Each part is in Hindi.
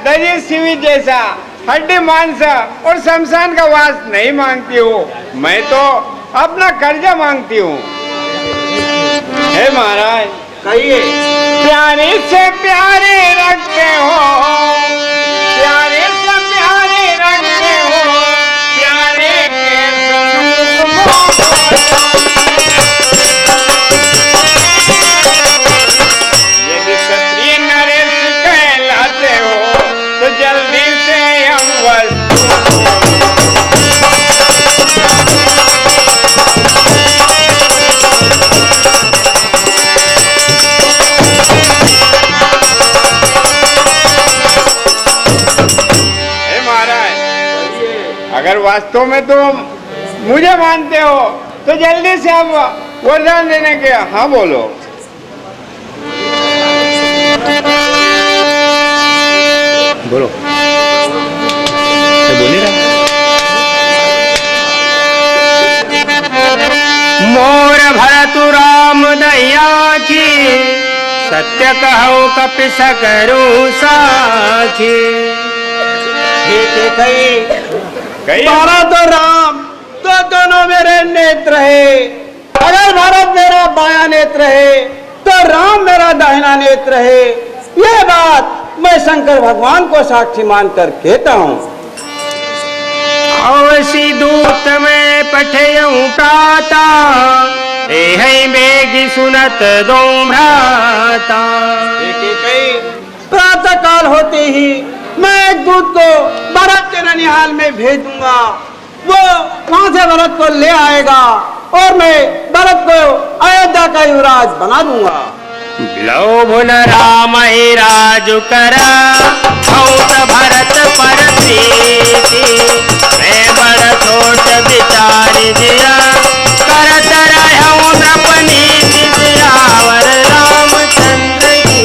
दरी सीवी जैसा हड्डी मांस और शमशान का वास नहीं मांगती हूँ। मैं तो अपना कर्जा मांगती हूँ। हे महाराज, कहिए। प्यारे से प्यारे रखते हो, प्यारे से प्यारे रखते हो, प्यारे के यदि क्षत्रिय नरेश कहलाते हो तो जल्दी से हम अगर वास्तव में तुम मुझे मानते हो तो जल्दी से अब वरदान देने के हाँ बोलो। बोलो, बोलिए ना। मोर भरतु राम दैया की, सत्य कहो कपि सकरु साखी। भारत और राम तो दोनों मेरे नेत्र है। अगर भारत मेरा बायां नेत्र है तो राम मेरा दाहिना नेत्र है। यह बात मैं शंकर भगवान को साक्षी मानकर कहता हूँ। अवसी दूत में पठयऊं प्राता, एहि बेगी सुनत दो भ्राता। प्रातः काल होते ही मैं एक दूत को भरत के ननिहाल में भेज दूंगा। वो वहां से भरत को ले आएगा और मैं भरत को अयोध्या का युवराज बना दूंगा। लो भुन राम ही राजु करा, भरत पर प्रीति। मैं बड़ छोट विचार दिया, करत रहूं नृपनीति। सियावर रामचंद्र की।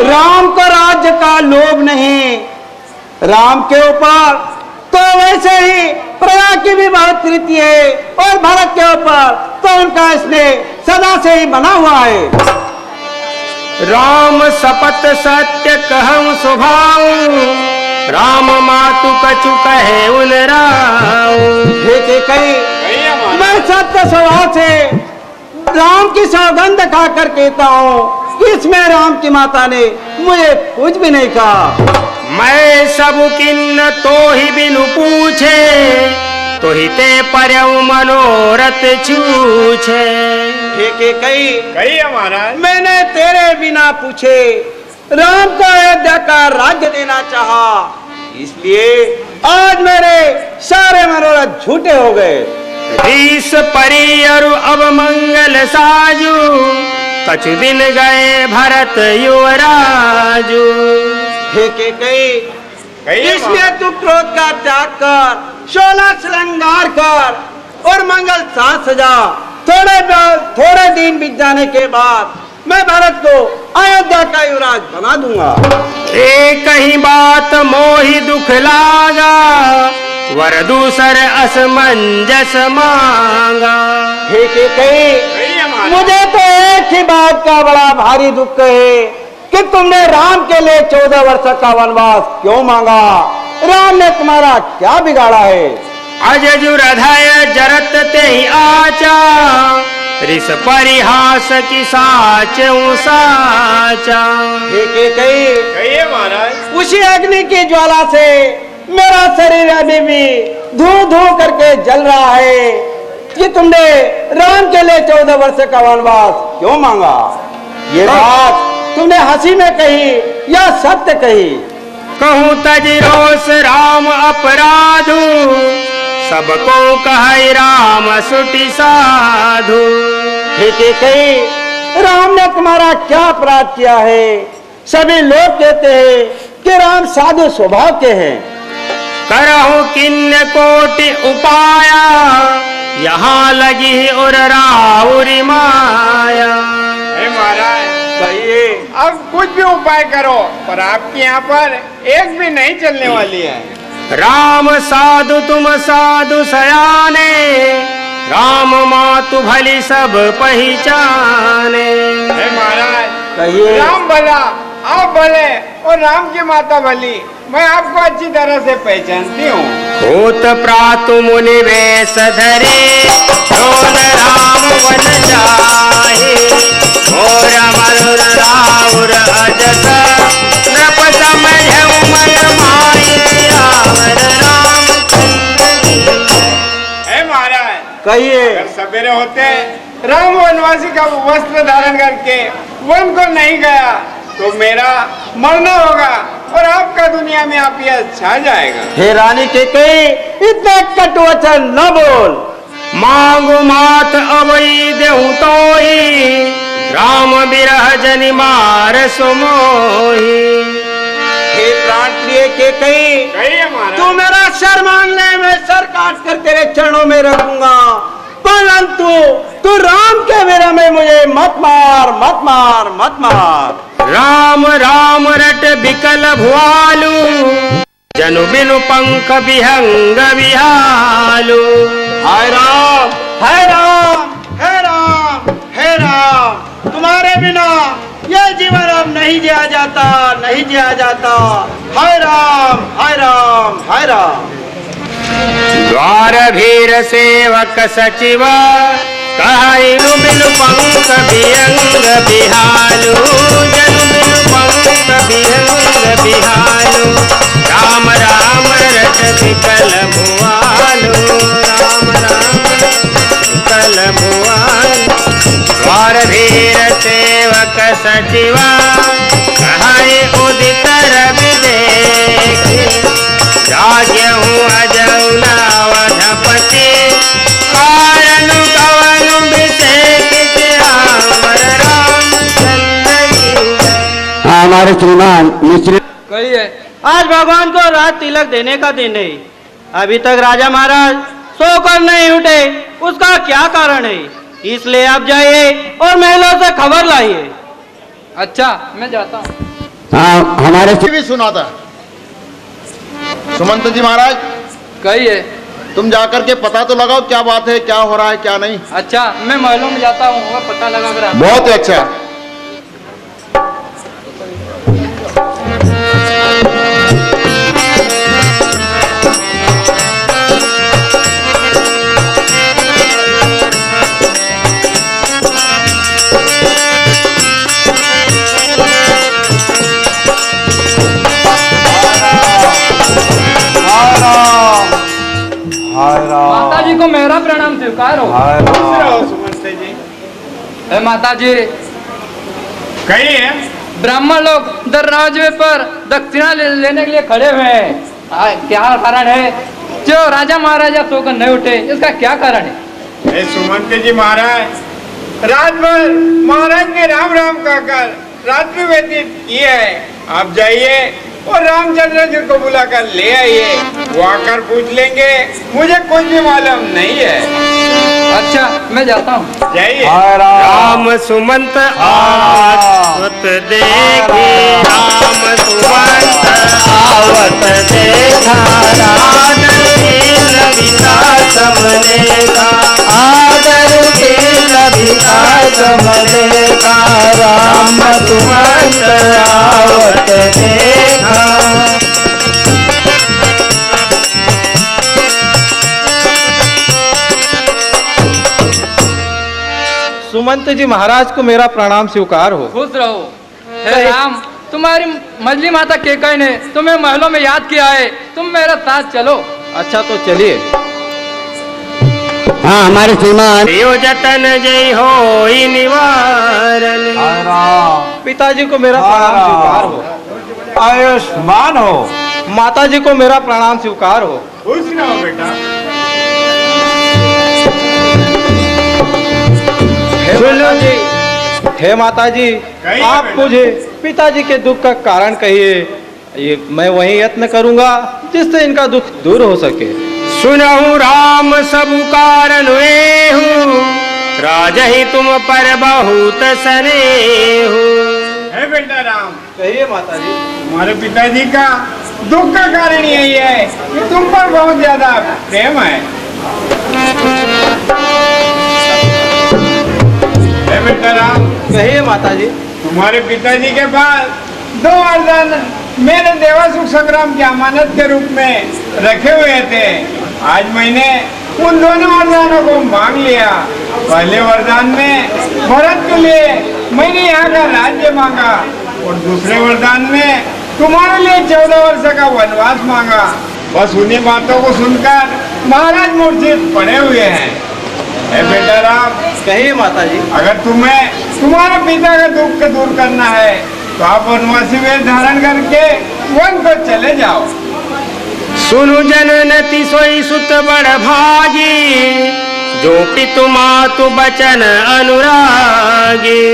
राम को राज्य का लोभ नहीं। राम के ऊपर तो वैसे ही प्रजा की भी बहुत प्रीति है और भरत के ऊपर तो उनका स्नेह सदा से ही बना हुआ है। राम सपत सत्य कहूं स्वभाव, राम मातु कछु कहे उन राव। मैं सत्य स्वभाव से राम की सौगंध खाकर कहता हूँ, इसमें राम की माता ने मुझे कुछ भी नहीं कहा। मैं सब किन्न तो ही बिनु पूछे, तो ही ते पर्यउ मनोरथ छूछे। कही महाराज, मैंने तेरे बिना पूछे राम को अयोध्या का राज्य देना चाहा, इसलिए आज मेरे सारे मनोरथ झूठे हो गए। रीस परी अरु अब मंगल साजू, कछु दिन गए भरत युवराजू। इसलिए तू क्रोध का त्याग कर, 16 श्रृंगार कर और मंगल साज सजा। थोड़े दिन बीत जाने के बाद मैं भरत को अयोध्या का युवराज बना दूंगा। एक ही बात मोहि दुख लागा, वर दूसर असमंजस मांगा। मुझे तो एक ही बात का बड़ा भारी दुख है कि तुमने राम के लिए 14 वर्ष का वनवास क्यों मांगा। राम ने तुम्हारा क्या बिगाड़ा है। अजजुर हृदय जरत ते ही आचा, रिस परिहास की साचऊं साचा। उसी अग्नि की ज्वाला से मेरा शरीर अभी भी धू धू करके जल रहा है कि तुमने राम के लिए 14 वर्ष का वनवास क्यों मांगा। ये बात तुमने हंसी में कही या सत्य कही। कहूँ तज रोष राम अपराधु, सबको कहे राम सुटि साधु। राम ने तुम्हारा क्या अपराध किया है। सभी लोग कहते हैं कि राम साधु स्वभाव के हैं। करहु किन्न कोटि उपाया, यहाँ लगी और राउरी माया। महाराज कहिए। अब कुछ भी उपाय करो, पर आपके यहाँ पर एक भी नहीं चलने वाली है। राम साधु तुम साधु सयाने, राम मातु भली सब पहचाने। महाराज कहिए। राम भला आप भले और राम की माता भली, मैं आपको अच्छी तरह से पहचानती हूँ। भूत प्रातु मुनि वेश धरे, रोन राम वन जाहि, घोर मरुर राउर अजस, नृप समझऊ मन माहि, रावण रामचंद्र। हे महाराज, कहिए। अगर सवेरे होते राम वनवासी का वस्त्र धारण करके वन को नहीं गया तो मेरा मरना होगा और आपका दुनिया में आप ये छा जाएगा। हे रानी कैकेयी, इतने कटु वचन न बोल। मांगु मात अवई देहु तोहि, राम बिरह जनि मार सुमोहि। हे प्राण प्रिय कैकेयी, कहिए महाराज। तू मेरा सर मान ले, मैं सर काट कर तेरे चरणों में रखूंगा, परंतु तू राम के विरह में मुझे मत मार, मत मार, मत मार। राम राम रट बिकल भुआलु, जनु बिनु पंख विहंग विहालु। हाय राम, हाय राम, हे राम, हे राम, तुम्हारे बिना ये जीवन अब नहीं जिया जाता, नहीं जिया जाता। हाय राम, हाय राम, हाय राम। द्वार भीर सेवक सचिव, कहु बिनु पंख विहंग विहालु, जनु बिनु पंख विहंग विहालु। राम राम रट बिकल भुआलु, राम राम बिकल भुआलु। द्वार भीर सेवक सचिव, कहु उदित रवि देखि, जाग्यहु अजौलावधपति, कारणु कवनु विषेक रामर रामचंद्र की। हमारे श्रीमान मिश्र कहिए। आज भगवान को राज तिलक देने का दिन है, अभी तक राजा महाराज सोकर नहीं उठे, उसका क्या कारण है? इसलिए आप जाइए और महलों से खबर लाइए। अच्छा, मैं जाता हूँ। हाँ, हमारे भी सुना था। सुमंत जी महाराज, कहिए। तुम जाकर के पता तो लगाओ क्या बात है, क्या हो रहा है, क्या नहीं। अच्छा, मैं महलों में जाता हूँ और पता लगा कर आता हूँ। बहुत अच्छा। माता जी को मेरा प्रणाम स्वीकार हो। खुश रहो सुमंत जी। हे माता जी, कहिए। ब्राह्मण लोग दरवाजे पर दक्षिणा लेने के लिए खड़े हुए हैं। क्या कारण है जो राजा महाराजा सोकर नहीं उठे? इसका क्या कारण है? हे सुमंत जी महाराज, रात भर महाराज ने राम राम कहकर रात्रि व्यतीत की है। आप जाइए और रामचंद्र जी को बुलाकर ले आइए, वो आकर पूछ लेंगे, मुझे कुछ भी मालूम नहीं है। अच्छा, मैं जाता हूँ। जाइए। राम सुमंत आवत देखी, राम सुमंत आवत देखा, आदर के लभिता समलेखा, आदर के लभिता समलेखा, राम सुमंत आवत देखा। सुमंत जी महाराज को मेरा प्रणाम स्वीकार हो। खुश रहो। हे राम, तुम्हारी मजली माता केकई ने तुम्हें महलों में याद किया है, तुम मेरे साथ चलो। अच्छा, तो चलिए। हाँ, हमारे श्रीमान यो जतन जय हो निवारण। पिताजी को मेरा प्रणाम स्वीकार हो। आयुष्मान हो। माता जी को मेरा प्रणाम स्वीकार हो। खुश रहो बेटा। हे माता जी, कहिए आप बेटा। मुझे पिताजी के दुख का कारण कहिए, ये मैं वही यत्न करूंगा जिससे इनका दुख दूर हो सके। सुनहु राम सब कारण एहु, राजहि तुम पर बहुत सनेहु। हे बेटा राम, कहिए माता जी। हमारे पिताजी का दुख का कारण यही है कि तुम पर बहुत ज्यादा प्रेम है। हे बेटा राम, कहिए माता जी। तुम्हारे पिताजी के पास मेरे देवासुख संग्राम की अमानत के रूप में रखे हुए थे। आज मैंने उन दोनों वरदानों को मांग लिया। पहले वरदान में भरत के लिए मैंने यहाँ का राज्य मांगा और दूसरे वरदान में तुम्हारे लिए 14 वर्ष का वनवास मांगा। बस उन्हीं बातों को सुनकर महाराज मूर्छित पड़े हुए हैं। बेटा राम, कहिए माता जी। अगर तुम्हें तुम्हारे पिता का दुख दूर करना है तो आप वनवासी वेश धारण करके वन को चले जाओ। सुनु जननति सोई सुत बड़ भागी, जो पितु मातु बचन अनुरागी।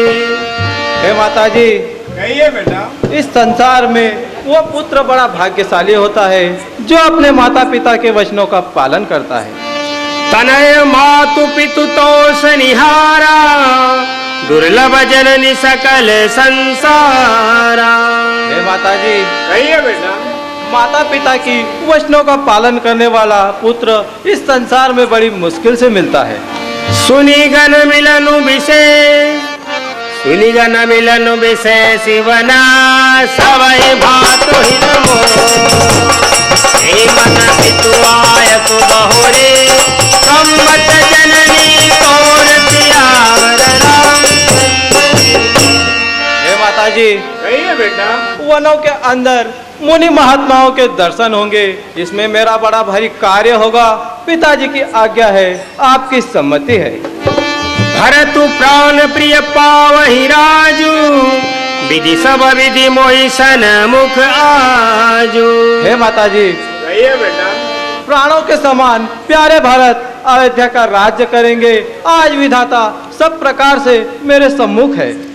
हे माता जी, कहिए बेटा। इस संसार में वो पुत्र बड़ा भाग्यशाली होता है जो अपने माता पिता के वचनों का पालन करता है। तनय मातु पितु तोष निहारा, दुर्लभ जननी सकल संसारा। हे माता जी, कहिए बेटा। माता पिता की वचनों का पालन करने वाला पुत्र इस संसार में बड़ी मुश्किल से मिलता है। सुनी गण मिलनु विशेष, सुनी गण मिलनु विशेष शिवना, सवै भातु हित मोह। हे मन पितु आयतु बहुरे, सम्मत जननी तोर सियावर राम। हे माता जी, कहिए बेटा। वनों के अंदर मुनि महात्माओं के दर्शन होंगे, इसमें मेरा बड़ा भारी कार्य होगा। पिताजी की आज्ञा है, आपकी सम्मति है। भरतु प्राण प्रिय पावहि राजू, विधि सब विधि मोहि सन मुख आजू। हे माता जी, कहिए बेटा। प्राणों के समान प्यारे भरत अयोध्या का राज्य करेंगे। आज विधाता सब प्रकार से मेरे सम्मुख है।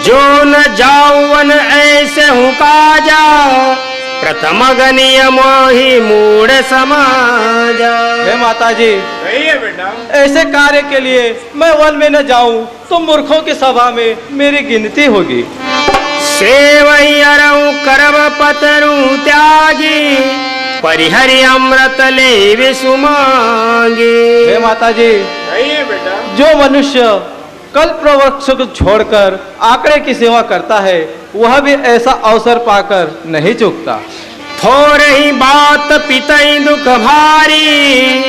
जो न जाऊन ऐसे हूँ काजा, प्रथम गनीय मोहि मूढ़ समाजा। हे माता जी, कहिए बेटा। ऐसे कार्य के लिए मैं वन में न जाऊं तो मूर्खों की सभा में मेरी गिनती होगी। सेवई अरऊ करब पतरू त्यागी, परिहरि अमृत ले विसुमांगी। हे माता जी, कहिए बेटा। जो मनुष्य कल्प वृक्ष को छोड़कर आंकड़े की सेवा करता है, वह भी ऐसा अवसर पाकर नहीं चूकता। थोर ही बात पितई दुख भारी,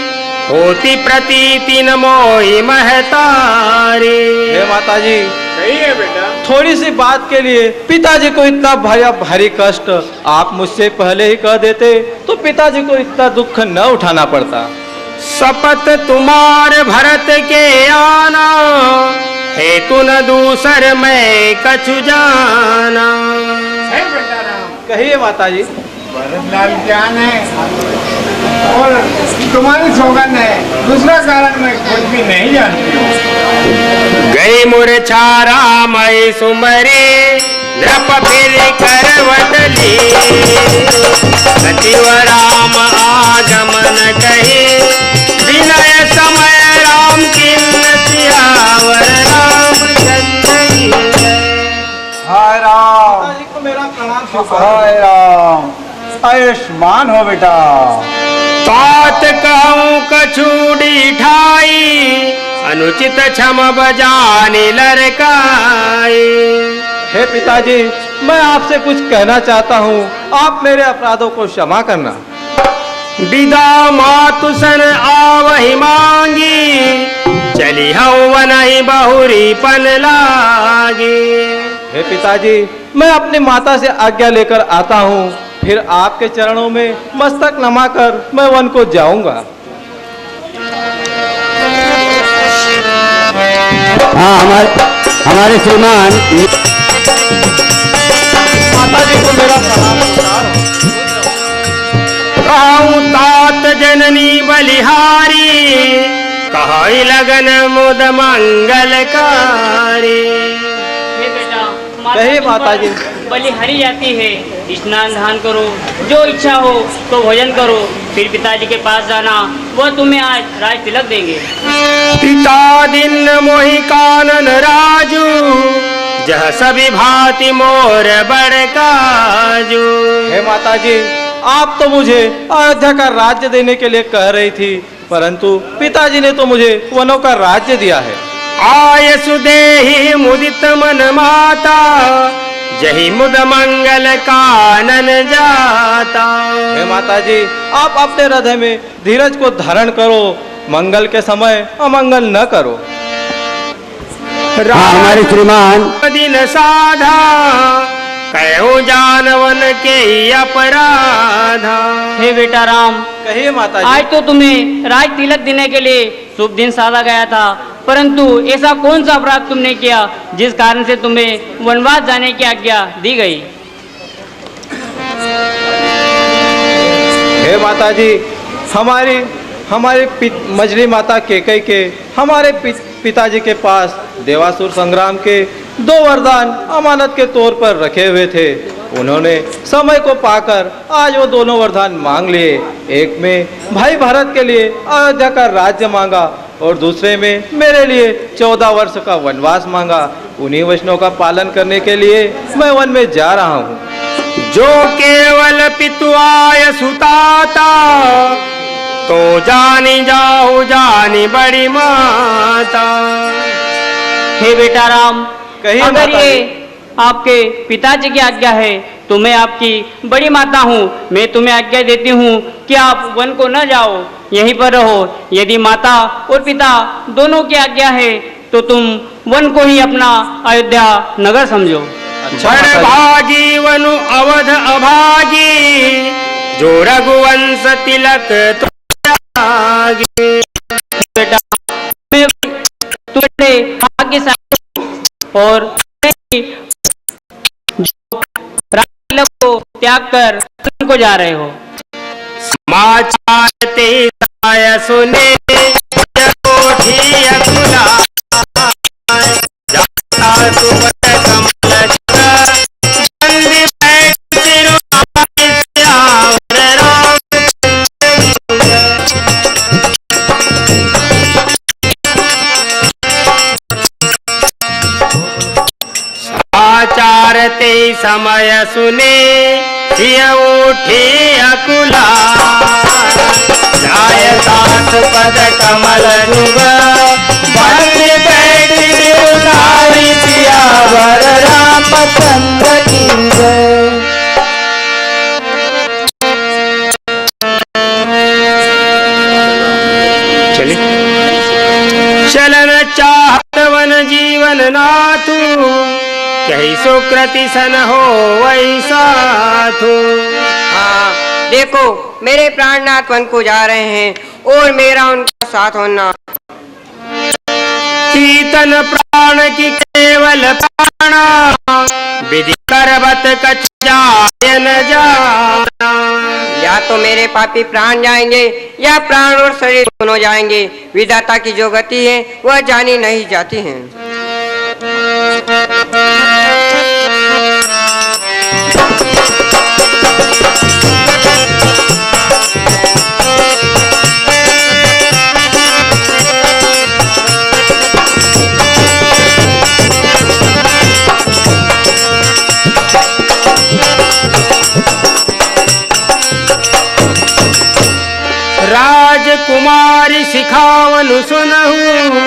होती प्रतीति न मोहि महतारी। हे माता जी, कहिए बेटा। थोड़ी सी बात के लिए पिताजी को इतना भारी कष्ट आप मुझसे पहले ही कह देते तो पिताजी को इतना दुख न उठाना पड़ता। शपथ तुम्हार भरत के आना, हेतु न दूसर मैं कछु जाना। है बेटा राम। कहिए माता जी। भरतलाल जान है और तुम्हारी सौगंध है, दूसरा कारण मैं कुछ भी नहीं जानती हूँ। गई मूर्छा रामय सुमरे, नृप फिर करवट ली। सचिव राम आगमन कहे, विनय समय राम किन्न सियावर रामचंद्र। हाय राम। पिताजी को मेरा प्रणाम। हाय राम, आयुष्मान हो बेटा। तात कहूँ कछूड़ी ठाई, अनुचित क्षम बजाने लरकाई। हे पिताजी, मैं आपसे कुछ कहना चाहता हूँ, आप मेरे अपराधों को क्षमा करना। विदा मातु सन आवहि मांगी, चली हूँ वनहि बहुरी पन लागी। हे पिताजी, मैं अपनी माता से आज्ञा लेकर आता हूँ, फिर आपके चरणों में मस्तक नमाकर मैं वन को जाऊंगा। हाँ, हमारे श्रीमान माता जी को मेरा प्रणाम। कहूँ तात जननी बलिहारी, कहई लगन मुद मंगलकारी। हे बेटा, कहिए माता जी। बलिहारी जाती है, स्नान दान करो, जो इच्छा हो तो भोजन करो, फिर पिताजी के पास जाना, वो तुम्हें आज राज तिलक देंगे। पिता दिन मोहि कानन राजू, जह सभी भांति मोर बड़काजू। हे माता जी, आप तो मुझे अयोध्या का राज्य देने के लिए कह रही थी, परंतु पिताजी ने तो मुझे वनों का राज्य दिया है। आयसु देहि मुदित मन माता, जही मुद मंगल कानन जाता। हे माता जी, आप अपने हृदय में धीरज को धारण करो, मंगल के समय अमंगल न करो। हमारे श्रीमान दिन साधा कहो जानवन के अपराधा। हे बेटा राम, कहिए माता जी। आज तो तुम्हें राज तिलक देने के लिए शुभ दिन साधा गया था, परंतु ऐसा कौन सा अपराध तुमने किया जिस कारण से तुम्हें वनवास जाने की आज्ञा दी गई? हे माता जी, हमारे मजली माता केकई के हमारे पिताजी के पास देवासुर संग्राम के 2 वरदान अमानत के तौर पर रखे हुए थे। उन्होंने समय को पाकर आज वो दोनों वरदान मांग लिए। एक में भाई भारत के लिए अयोध्या का राज्य मांगा और दूसरे में मेरे लिए 14 वर्ष का वनवास मांगा। उन्हीं वचनों का पालन करने के लिए मैं वन में जा रहा हूँ। जो केवल पितुआय सुताता तो जानी जाओ जानी बड़ी माता। हे बेटा राम, कहिए अगर माता ये जी। आपके पिताजी की आज्ञा है तो मैं आपकी बड़ी माता हूँ, मैं तुम्हें आज्ञा देती हूँ कि आप वन को न जाओ, यहीं पर रहो। यदि माता और पिता दोनों की आज्ञा है तो तुम वन को ही अपना अयोध्या नगर समझो। बड़ भागी वनु अवध अभागी जो रघुवंश तिलक त्यागी। बेटा तुम्हारे भाग्यशाली हो और जो राज को त्याग कर वन को जा रहे हो। समाचार ते साय सुने कोठी अकुला जाता सुबह कमल बंदी बैठ सिरो श्यावर राम। समाचार ते समय सुने सिय उठे अकुला जाय सास पद कमल जुग बंदी बैठ सिरुनारी सियावर रामचंद्र की जय। चलन चाहत वन जीवन नाथू कही सुकृति सन हो वैसा थू। हाँ, देखो मेरे प्राणनाथ वन को जा रहे हैं और मेरा उनका साथ होना। कीर्तन प्राण की केवल प्राणा विधि करवत कछ जाय न जाना। या तो मेरे पापी प्राण जाएंगे या प्राण और शरीर दोनों जाएंगे। विधाता की जो गति है वह जानी नहीं जाती है। राजकुमारी सिखावनु सुनहु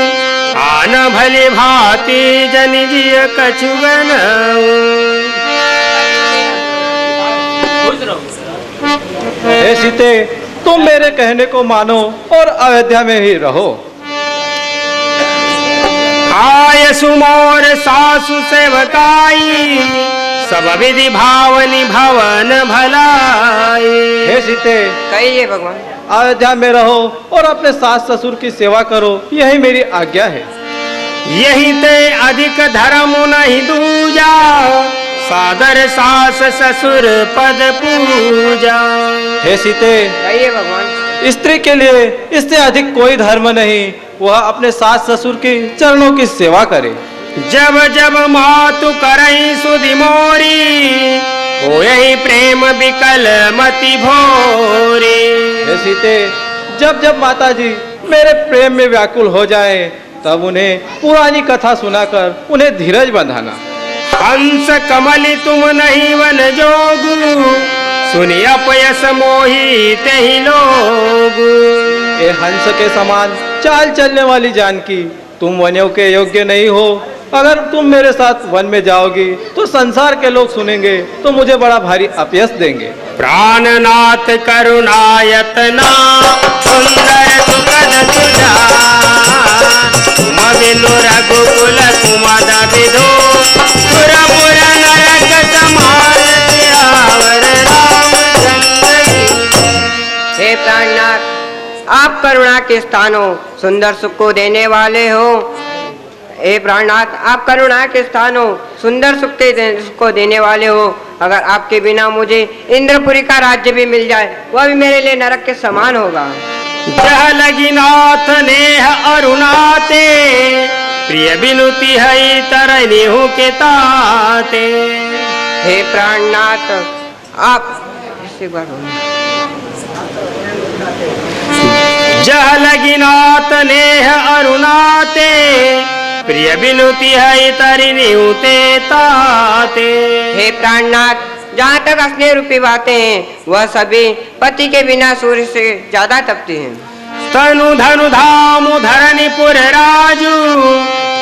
आन भले भांति जन जिय कछु बनहु। हे सीते, तुम मेरे कहने को मानो और अयोध्या में ही रहो। आय सुमोर सासु सेवकाई सब विधि भावनी भवन भलाई। हे सीते, कहिए भगवान। अयोध्या में रहो और अपने सास ससुर की सेवा करो, यही मेरी आज्ञा है। यही ते अधिक धर्म नहीं दूजा सादर सास ससुर पद पूजा। हे सीते, कहिए भगवान। स्त्री के लिए इससे अधिक कोई धर्म नहीं, वह अपने सास ससुर की चरणों की सेवा करे। जब जब मातु करई सुधि मोरी हो यही प्रेम विकल मति भोरी। हे सीते, जब जब माता जी मेरे प्रेम में व्याकुल हो जाएं, तब उन्हें पुरानी कथा सुनाकर उन्हें धीरज बंधाना। हंस कमली तुम नहीं वन जोगु सुनि अपयस मोही तेहि लोगु। ये हंस के समान चाल चलने वाली जानकी, तुम वनों के योग्य नहीं हो, अगर तुम मेरे साथ वन में जाओगी तो संसार के लोग सुनेंगे तो मुझे बड़ा भारी अपयश देंगे। प्राणनाथ करुणायतना सुंदर सुखद सुजान तुम बिनु रघुकुल कुमद विदो सुरपुर नरक समान सियावर रामचंद्र की। हे प्राणनाथ, आप करुणा के स्थान हो, सुंदर सुख को देने वाले हो। हे प्राणनाथ, आप करुणा के स्थान हो, सुंदर सुख को देने वाले हो। अगर आपके बिना मुझे इंद्रपुरी का राज्य भी मिल जाए वह भी मेरे लिए नरक के समान होगा। जह लगी नाथ नेह अरुणाते प्रिय बिनुति है तरनी हूँ के ताते। हे प्राणनाथ, आप इसी बार जह लगी नाथ नेह अरुणाते प्रिय बिनुति है तरनी हूँ ते ताते। हे प्राणनाथ, जहाँ तक स्नेह रूपी बातें हैं वह सभी पति के बिना सूर्य से ज्यादा तपती हैं। तनु धनु धामु धरनी पुर राजू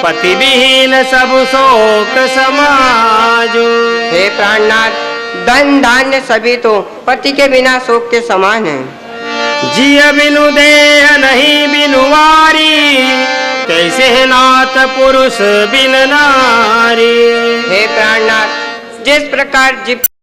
पति विहीन सब शोक समाजू। हे प्राणनाथ, धन धान्य सभी तो पति के बिना शोक के समान है। जिय बिनु देह नहीं बिनु वारी कैसे है नाथ पुरुष बिन नारी। हे प्राणनाथ, जिस प्रकार जीव